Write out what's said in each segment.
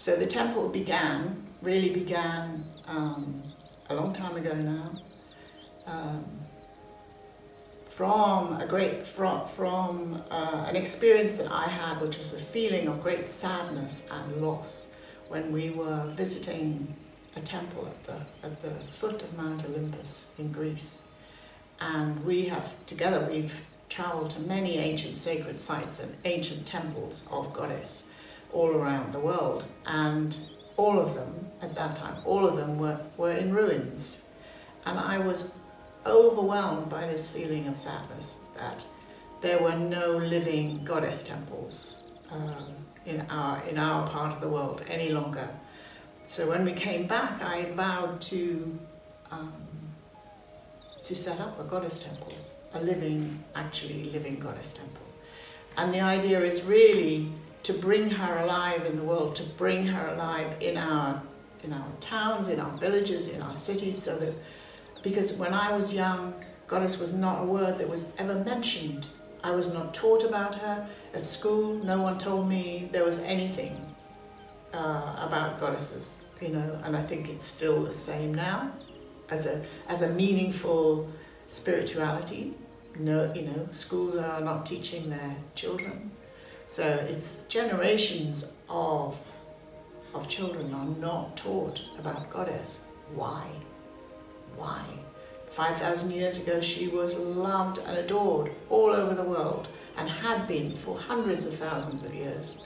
So the temple really began a long time ago now, from an experience that I had, which was a feeling of great sadness and loss when we were visiting a temple at the foot of Mount Olympus in Greece. And we've traveled to many ancient sacred sites and ancient temples of Goddess all around the world. And all of them, at that time, were in ruins. And I was overwhelmed by this feeling of sadness that there were no living goddess temples in our part of the world any longer. So when we came back, I vowed to set up a goddess temple, a living goddess temple. And the idea is really to bring her alive in the world, to bring her alive in our towns, in our villages, in our cities, so that, because when I was young, goddess was not a word that was ever mentioned. I was not taught about her at school. No one told me there was anything about goddesses, and I think it's still the same now as a meaningful spirituality. Schools are not teaching their children. So it's generations of children are not taught about goddess. Why? 5,000 years ago, she was loved and adored all over the world and had been for hundreds of thousands of years.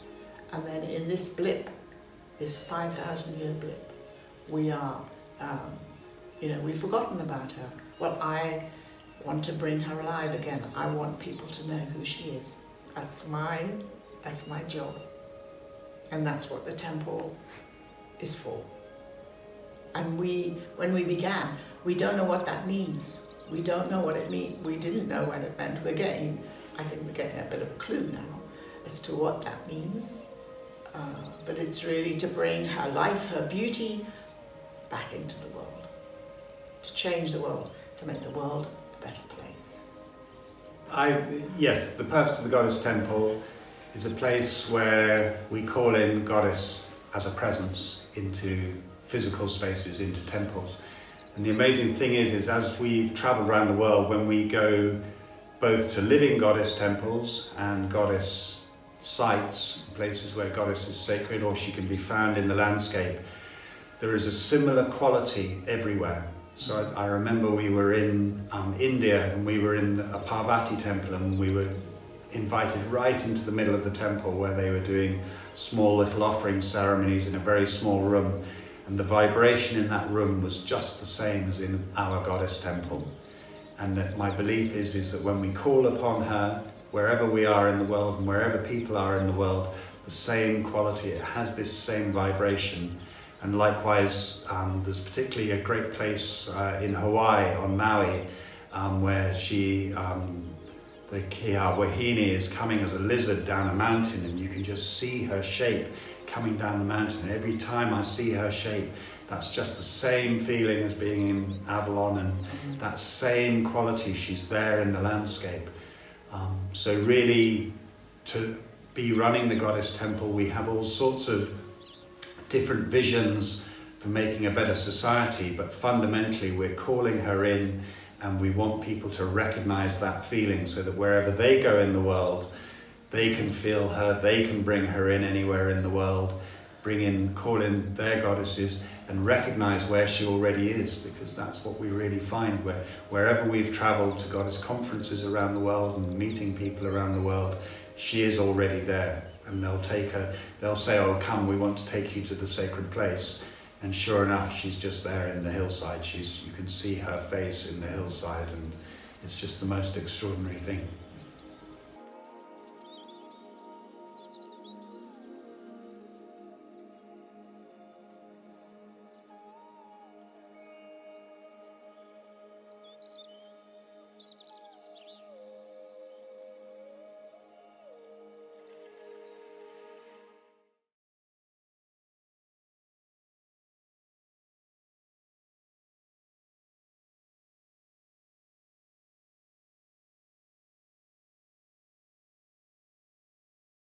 And then in this blip, this 5,000-year blip, we've forgotten about her. Well, I want to bring her alive again. I want people to know who she is. That's my job. And that's what the temple is for. And when we began, we don't know what that means. We don't know what it means. We didn't know what it meant. I think we're getting a bit of a clue now as to what that means. But it's really to bring her life, her beauty, back into the world. To change the world, to make the world a better place. Yes, the purpose of the Goddess Temple is a place where we call in Goddess as a presence into physical spaces, into temples. And the amazing thing is as we've travelled around the world, when we go both to living Goddess temples and Goddess sites, places where Goddess is sacred or she can be found in the landscape, there is a similar quality everywhere. So I remember we were in India and we were in a Parvati temple, and we were invited right into the middle of the temple where they were doing small little offering ceremonies in a very small room. And the vibration in that room was just the same as in our Goddess Temple. And that my belief is that when we call upon her, wherever we are in the world and wherever people are in the world, the same quality, it has this same vibration. And likewise, there's particularly a great place in Hawaii, on Maui, where the Kiha-Wahine is coming as a lizard down a mountain, and you can just see her shape coming down the mountain. And every time I see her shape, that's just the same feeling as being in Avalon, and that same quality, she's there in the landscape. So really, to be running the Goddess Temple, we have all sorts of different visions for making a better society, but fundamentally we're calling her in, and we want people to recognize that feeling so that wherever they go in the world, they can feel her, they can bring her in anywhere in the world, call in their goddesses and recognize where she already is, because that's what we really find. Wherever we've traveled to goddess conferences around the world and meeting people around the world, she is already there. And they'll say, oh, come, we want to take you to the sacred place. And sure enough, she's just there in the hillside. You can see her face in the hillside, and it's just the most extraordinary thing.